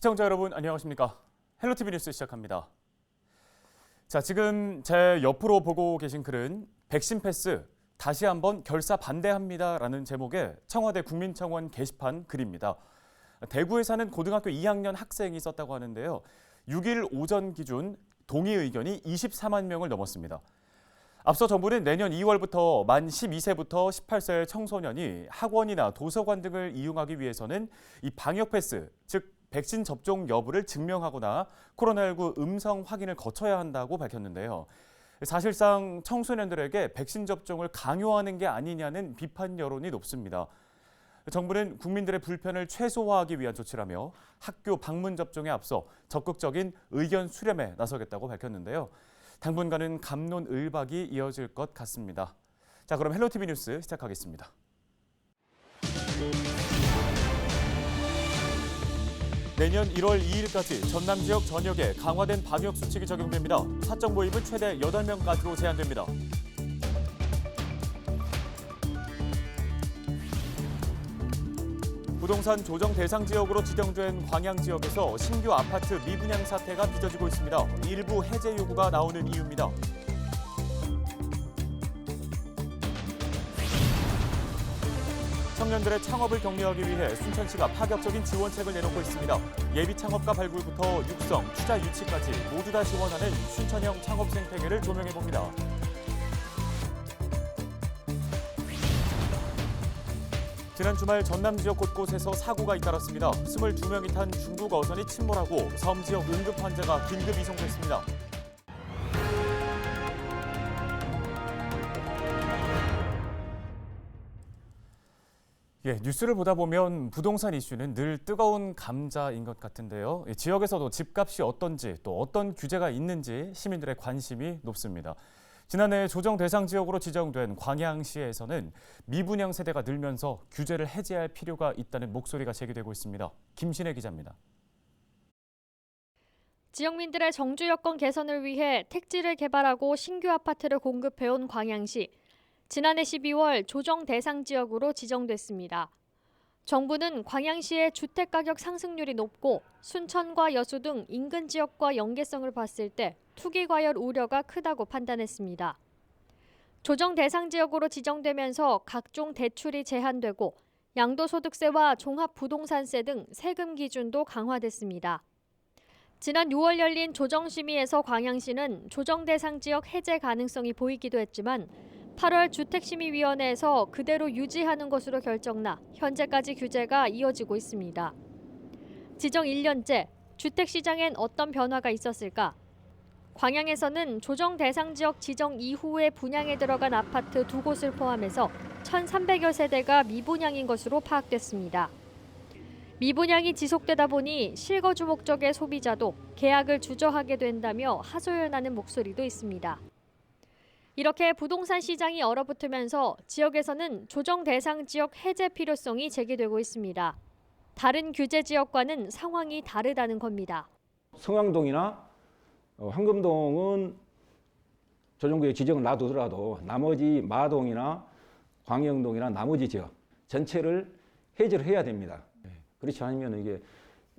시청자 여러분 안녕하십니까? 헬로티비 뉴스 시작합니다. 자, 지금 제 옆으로 보고 계신 글은 백신 패스 다시 한번 결사 반대합니다라는 제목의 청와대 국민청원 게시판 글입니다. 대구에 사는 고등학교 2학년 학생이 썼다고 하는데요. 6일 오전 기준 동의 의견이 24만 명을 넘었습니다. 앞서 정부는 내년 2월부터 만 12세부터 18세의 청소년이 학원이나 도서관 등을 이용하기 위해서는 이 방역 패스, 즉 백신 접종 여부를 증명하거나 코로나19 음성 확인을 거쳐야 한다고 밝혔는데요. 사실상 청소년들에게 백신 접종을 강요하는 게 아니냐는 비판 여론이 높습니다. 정부는 국민들의 불편을 최소화하기 위한 조치라며 학교 방문 접종에 앞서 적극적인 의견 수렴에 나서겠다고 밝혔는데요. 당분간은 갑론을박이 이어질 것 같습니다. 자, 그럼 헬로티비 뉴스 시작하겠습니다. 내년 1월 2일까지 전남 지역 전역에 강화된 방역 수칙이 적용됩니다. 사적 모임은 최대 8명까지로 제한됩니다. 부동산 조정 대상 지역으로 지정된 광양 지역에서 신규 아파트 미분양 사태가 빚어지고 있습니다. 일부 해제 요구가 나오는 이유입니다. 청년들의 창업을 격려하기 위해 순천시가 파격적인 지원책을 내놓고 있습니다. 예비 창업가 발굴부터 육성, 투자 유치까지 모두 다 지원하는 순천형 창업 생태계를 조명해봅니다. 지난 주말 전남 지역 곳곳에서 사고가 잇따랐습니다. 22명이 탄 중국 어선이 침몰하고 섬 지역 응급 환자가 긴급 이송됐습니다. 뉴스를 보다 보면 부동산 이슈는 늘 뜨거운 감자인 것 같은데요. 지역에서도 집값이 어떤지 또 어떤 규제가 있는지 시민들의 관심이 높습니다. 지난해 조정 대상 지역으로 지정된 광양시에서는 미분양 세대가 늘면서 규제를 해제할 필요가 있다는 목소리가 제기되고 있습니다. 김신혜 기자입니다. 지역민들의 정주 여건 개선을 위해 택지를 개발하고 신규 아파트를 공급해온 광양시. 지난해 12월 조정 대상 지역으로 지정됐습니다. 정부는 광양시의 주택가격 상승률이 높고 순천과 여수 등 인근 지역과 연계성을 봤을 때 투기 과열 우려가 크다고 판단했습니다. 조정 대상 지역으로 지정되면서 각종 대출이 제한되고 양도소득세와 종합부동산세 등 세금 기준도 강화됐습니다. 지난 6월 열린 조정심의에서 광양시는 조정 대상 지역 해제 가능성이 보이기도 했지만 8월 주택심의위원회에서 그대로 유지하는 것으로 결정나 현재까지 규제가 이어지고 있습니다. 지정 1년째, 주택시장엔 어떤 변화가 있었을까? 광양에서는 조정 대상 지역 지정 이후에 분양에 들어간 아파트 2곳을 포함해서 1,300여 세대가 미분양인 것으로 파악됐습니다. 미분양이 지속되다 보니 실거주 목적의 소비자도 계약을 주저하게 된다며 하소연하는 목소리도 있습니다. 이렇게 부동산 시장이 얼어붙으면서 지역에서는 조정 대상 지역 해제 필요성이 제기되고 있습니다. 다른 규제 지역과는 상황이 다르다는 겁니다. 성황동이나 황금동은 조정구역 지정을 놔두더라도 나머지 마동이나 광영동이나 나머지 지역 전체를 해제를 해야 됩니다. 그렇지 않으면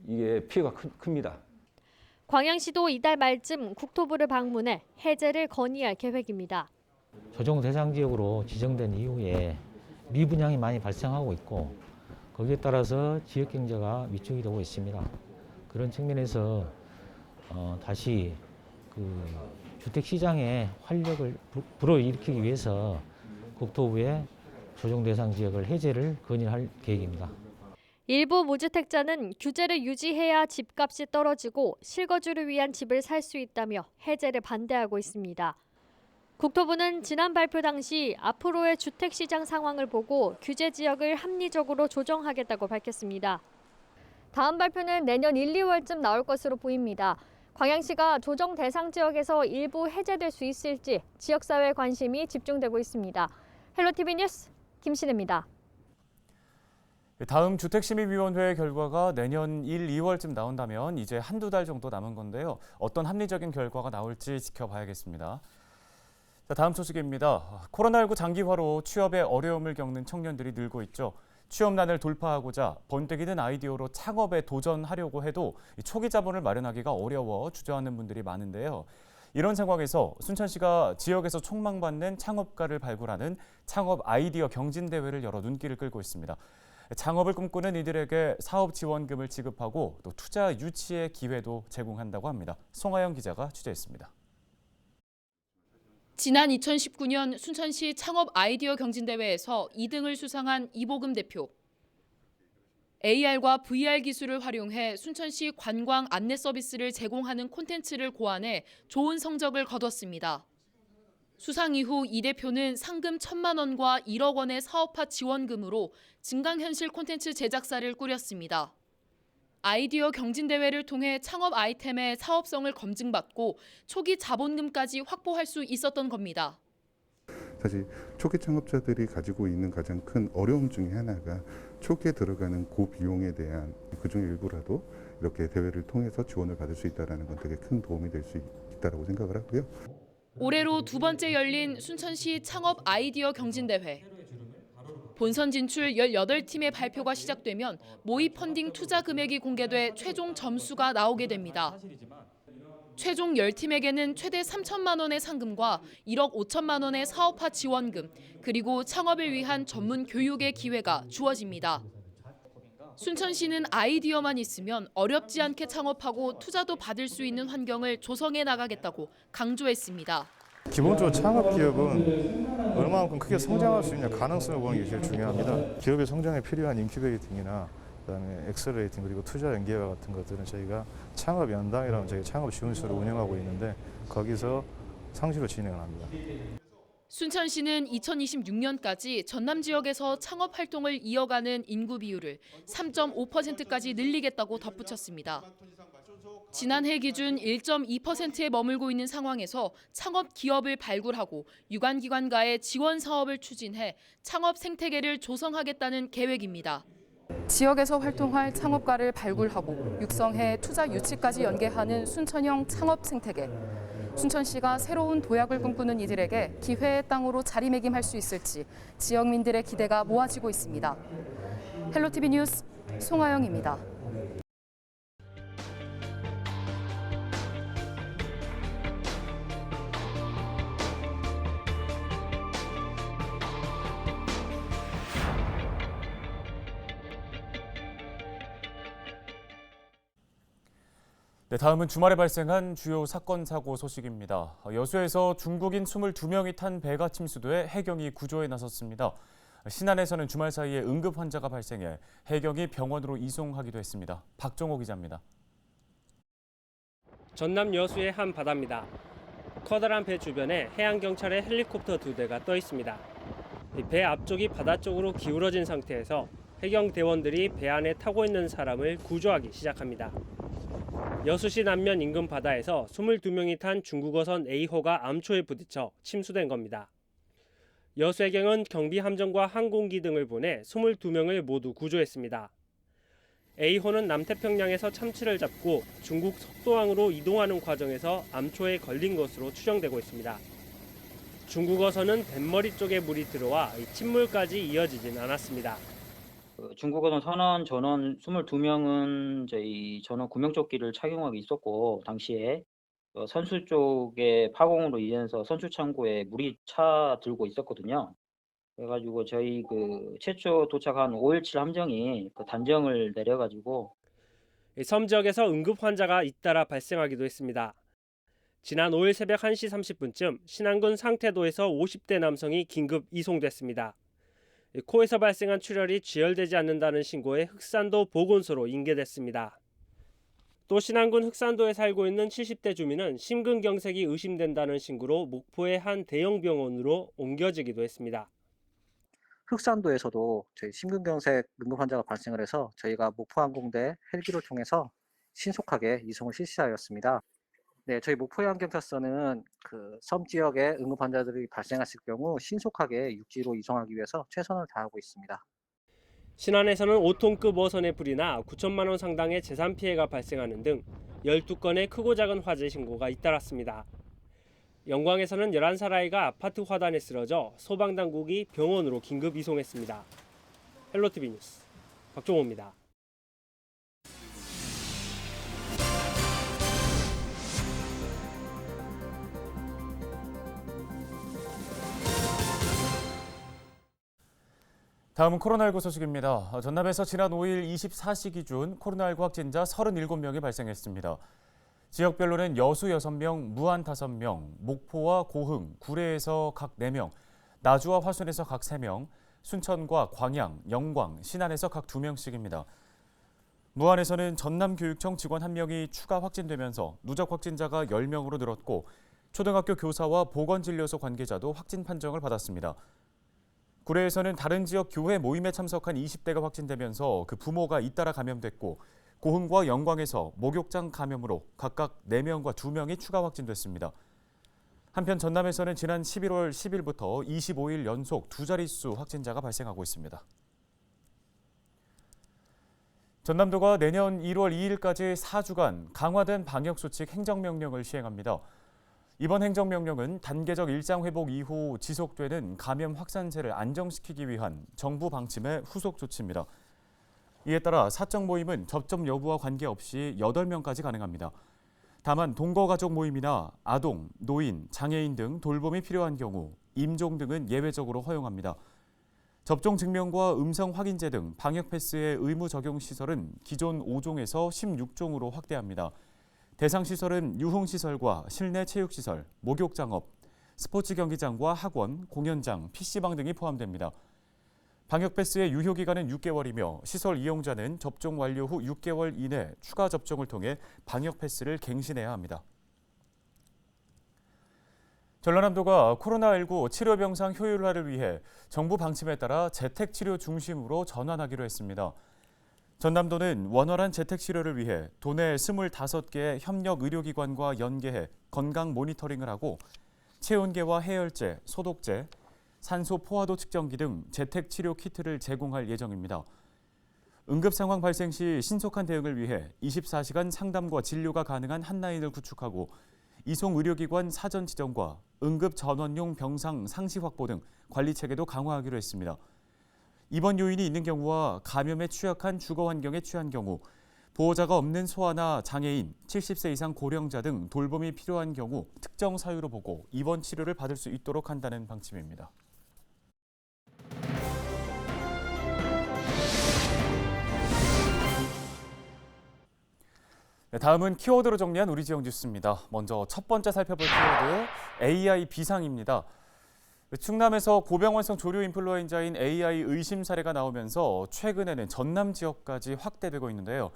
이게 피해가 큽니다. 광양시도 이달 말쯤 국토부를 방문해 해제를 건의할 계획입니다. 조정 대상 지역으로 지정된 이후에 미분양이 많이 발생하고 있고 거기에 따라서 지역 경제가 위축이 되고 있습니다. 그런 측면에서 다시 주택 시장의 활력을 불어일으키기 위해서 국토부에 조정 대상 지역을 해제를 건의할 계획입니다. 일부 무주택자는 규제를 유지해야 집값이 떨어지고 실거주를 위한 집을 살 수 있다며 해제를 반대하고 있습니다. 국토부는 지난 발표 당시 앞으로의 주택시장 상황을 보고 규제 지역을 합리적으로 조정하겠다고 밝혔습니다. 다음 발표는 내년 1, 2월쯤 나올 것으로 보입니다. 광양시가 조정 대상 지역에서 일부 해제될 수 있을지 지역사회 관심이 집중되고 있습니다. 헬로티비 뉴스 김신혜입니다. 다음 주택심의위원회 결과가 내년 1, 2월쯤 나온다면 이제 한두 달 정도 남은 건데요. 어떤 합리적인 결과가 나올지 지켜봐야겠습니다. 자, 다음 소식입니다. 코로나19 장기화로 취업에 어려움을 겪는 청년들이 늘고 있죠. 취업난을 돌파하고자 번뜩이 든 아이디어로 창업에 도전하려고 해도 초기 자본을 마련하기가 어려워 주저하는 분들이 많은데요. 이런 상황에서 순천시가 지역에서 촉망받는 창업가를 발굴하는 창업 아이디어 경진대회를 열어 눈길을 끌고 있습니다. 창업을 꿈꾸는 이들에게 사업 지원금을 지급하고 또 투자 유치의 기회도 제공한다고 합니다. 송하영 기자가 취재했습니다. 지난 2019년 순천시 창업 아이디어 경진대회에서 2등을 수상한 이보금 대표. AR과 VR 기술을 활용해 순천시 관광 안내 서비스를 제공하는 콘텐츠를 고안해 좋은 성적을 거뒀습니다. 수상 이후 이 대표는 상금 1,000만 원과 1억 원의 사업화 지원금으로 증강현실 콘텐츠 제작사를 꾸렸습니다. 아이디어 경진대회를 통해 창업 아이템의 사업성을 검증받고 초기 자본금까지 확보할 수 있었던 겁니다. 사실 초기 창업자들이 가지고 있는 가장 큰 어려움 중에 하나가 초기에 들어가는 고비용에 대한 그중에 일부라도 이렇게 대회를 통해서 지원을 받을 수 있다는 건 되게 큰 도움이 될 수 있다고 생각을 하고요. 올해로 두 번째 열린 순천시 창업 아이디어 경진대회. 본선 진출 18팀의 발표가 시작되면 모의 펀딩 투자 금액이 공개돼 최종 점수가 나오게 됩니다. 최종 10팀에게는 최대 3천만 원의 상금과 1억 5천만 원의 사업화 지원금, 그리고 창업을 위한 전문 교육의 기회가 주어집니다. 순천시는 아이디어만 있으면 어렵지 않게 창업하고 투자도 받을 수 있는 환경을 조성해 나가겠다고 강조했습니다. 기본적으로 창업 기업은 얼마만큼 크게 성장할 수 있냐 가능성을 보는 게 제일 중요합니다. 기업의 성장에 필요한 인큐베이팅이나 그다음에 엑셀레이팅 그리고 투자 연계와 같은 것들은 저희가 창업 연당이라는 저희 창업 지원소를 운영하고 있는데 거기서 상시로 진행을 합니다. 순천시는 2026년까지 전남 지역에서 창업 활동을 이어가는 인구 비율을 3.5%까지 늘리겠다고 덧붙였습니다. 지난해 기준 1.2%에 머물고 있는 상황에서 창업 기업을 발굴하고 유관기관과의 지원 사업을 추진해 창업 생태계를 조성하겠다는 계획입니다. 지역에서 활동할 창업가를 발굴하고 육성해 투자 유치까지 연계하는 순천형 창업 생태계. 순천시가 새로운 도약을 꿈꾸는 이들에게 기회의 땅으로 자리매김할 수 있을지 지역민들의 기대가 모아지고 있습니다. 헬로티비 뉴스 송하영입니다. 네, 다음은 주말에 발생한 주요 사건 사고 소식입니다. 여수에서 중국인 22명이 탄 배가 침수돼 해경이 구조에 나섰습니다. 신안에서는 주말 사이에 응급 환자가 발생해 해경이 병원으로 이송하기도 했습니다. 박종호 기자입니다. 전남 여수의 한 바다입니다. 커다란 배 주변에 해양경찰의 헬리콥터 2대가 떠 있습니다. 배 앞쪽이 바다 쪽으로 기울어진 상태에서 해경 대원들이 배 안에 타고 있는 사람을 구조하기 시작합니다. 여수시 남면 인근 바다에서 22명이 탄 중국어선 A호가 암초에 부딪혀 침수된 겁니다. 여수해경은 경비함정과 항공기 등을 보내 22명을 모두 구조했습니다. A호는 남태평양에서 참치를 잡고 중국 석도항으로 이동하는 과정에서 암초에 걸린 것으로 추정되고 있습니다. 중국어선은 뱃머리 쪽에 물이 들어와 침몰까지 이어지진 않았습니다. 중국어선 선원 전원 22명은 저희 전원 구명조끼를 착용하고 있었고, 당시에 선수 쪽에 파공으로 인해서 선수 창고에 물이 차 들고 있었거든요. 그래가지고 저희 최초 도착한 517 함정이 단정을 내려가지고 섬 지역에서 응급 환자가 잇따라 발생하기도 했습니다. 지난 5일 새벽 1시 30분쯤 신안군 상태도에서 50대 남성이 긴급 이송됐습니다. 코에서 발생한 출혈이 지혈되지 않는다는 신고에 흑산도 보건소로 인계됐습니다. 또 신안군 흑산도에 살고 있는 70대 주민은 심근경색이 의심된다는 신고로 목포의 한 대형 병원으로 옮겨지기도 했습니다. 흑산도에서도 저희 심근경색 응급 환자가 발생을 해서 저희가 목포항공대 헬기를 통해서 신속하게 이송을 실시하였습니다. 네, 저희 목포해양경찰서는 섬 지역에 응급 환자들이 발생했을 경우 신속하게 육지로 이송하기 위해서 최선을 다하고 있습니다. 신안에서는 5톤급 어선의 불이나 9천만 원 상당의 재산 피해가 발생하는 등 12건의 크고 작은 화재 신고가 잇따랐습니다. 영광에서는 11살 아이가 아파트 화단에 쓰러져 소방당국이 병원으로 긴급 이송했습니다. 헬로티비 뉴스 박종호입니다. 다음은 코로나19 소식입니다. 전남에서 지난 5일 24시 기준 코로나19 확진자 37명이 발생했습니다. 지역별로는 여수 6명, 무안 5명, 목포와 고흥, 구례에서 각 4명, 나주와 화순에서 각 3명, 순천과 광양, 영광, 신안에서 각 2명씩입니다. 무안에서는 전남교육청 직원 1명이 추가 확진되면서 누적 확진자가 10명으로 늘었고 초등학교 교사와 보건진료소 관계자도 확진 판정을 받았습니다. 구례에서는 다른 지역 교회 모임에 참석한 20대가 확진되면서 그 부모가 잇따라 감염됐고 고흥과 영광에서 목욕장 감염으로 각각 4명과 2명이 추가 확진됐습니다. 한편 전남에서는 지난 11월 10일부터 25일 연속 2자릿수 확진자가 발생하고 있습니다. 전남도가 내년 1월 2일까지 4주간 강화된 방역수칙 행정명령을 시행합니다. 이번 행정명령은 단계적 일상회복 이후 지속되는 감염 확산세를 안정시키기 위한 정부 방침의 후속 조치입니다. 이에 따라 사적 모임은 접점 여부와 관계없이 8명까지 가능합니다. 다만 동거가족 모임이나 아동, 노인, 장애인 등 돌봄이 필요한 경우 임종 등은 예외적으로 허용합니다. 접종 증명과 음성 확인제 등 방역 패스의 의무 적용 시설은 기존 5종에서 16종으로 확대합니다. 대상 시설은 유흥시설과 실내 체육시설, 목욕장업, 스포츠 경기장과 학원, 공연장, PC방 등이 포함됩니다. 방역 패스의 유효 기간은 6개월이며 시설 이용자는 접종 완료 후 6개월 이내 추가 접종을 통해 방역 패스를 갱신해야 합니다. 전라남도가 코로나19 치료 병상 효율화를 위해 정부 방침에 따라 재택 치료 중심으로 전환하기로 했습니다. 전남도는 원활한 재택 치료를 위해 도내 25개의 협력 의료기관과 연계해 건강 모니터링을 하고 체온계와 해열제, 소독제, 산소 포화도 측정기 등 재택 치료 키트를 제공할 예정입니다. 응급 상황 발생 시 신속한 대응을 위해 24시간 상담과 진료가 가능한 핫라인을 구축하고 이송 의료기관 사전 지정과 응급 전원용 병상 상시 확보 등 관리 체계도 강화하기로 했습니다. 입원 요인이 있는 경우와 감염에 취약한 주거 환경에 취한 경우, 보호자가 없는 소아나 장애인, 70세 이상 고령자 등 돌봄이 필요한 경우 특정 사유로 보고 입원 치료를 받을 수 있도록 한다는 방침입니다. 다음은 키워드로 정리한 우리 지역 뉴스입니다. 먼저 첫 번째 살펴볼 키워드 AI 비상입니다. 충남에서 고병원성 조류 인플루엔자인 AI 의심 사례가 나오면서 최근에는 전남 지역까지 확대되고 있는데요.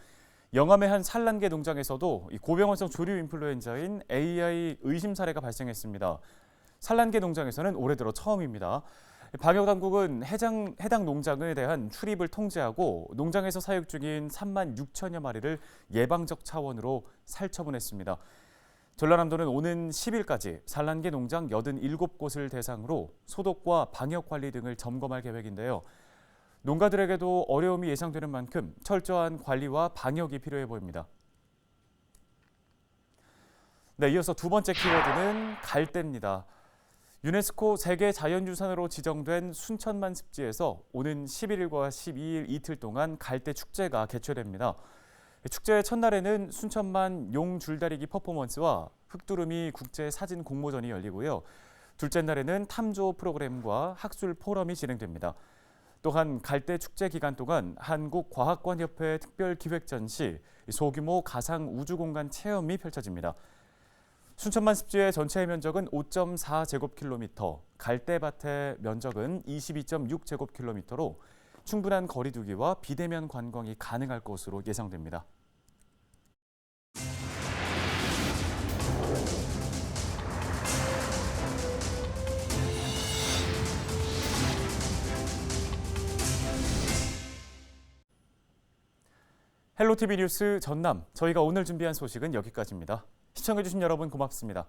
영암의 한 산란계 농장에서도 고병원성 조류 인플루엔자인 AI 의심 사례가 발생했습니다. 산란계 농장에서는 올해 들어 처음입니다. 방역당국은 해당 농장에 대한 출입을 통제하고 농장에서 사육 중인 3만 6천여 마리를 예방적 차원으로 살처분했습니다. 전라남도는 오는 10일까지 산란계 농장 87곳을 대상으로 소독과 방역관리 등을 점검할 계획인데요. 농가들에게도 어려움이 예상되는 만큼 철저한 관리와 방역이 필요해 보입니다. 네, 이어서 두 번째 키워드는 갈대입니다. 유네스코 세계 자연유산으로 지정된 순천만 습지에서 오는 11일과 12일 이틀 동안 갈대 축제가 개최됩니다. 축제의 첫날에는 순천만 용 줄다리기 퍼포먼스와 흑두루미 국제 사진 공모전이 열리고요. 둘째 날에는 탐조 프로그램과 학술 포럼이 진행됩니다. 또한 갈대 축제 기간 동안 한국과학관협회 특별기획전 시 소규모 가상 우주공간 체험이 펼쳐집니다. 순천만 습지의 전체 면적은 5.4제곱킬로미터, 갈대밭의 면적은 22.6제곱킬로미터로 충분한 거리 두기와 비대면 관광이 가능할 것으로 예상됩니다. 헬로티비 뉴스 전남, 저희가 오늘 준비한 소식은 여기까지입니다. 시청해주신 여러분 고맙습니다.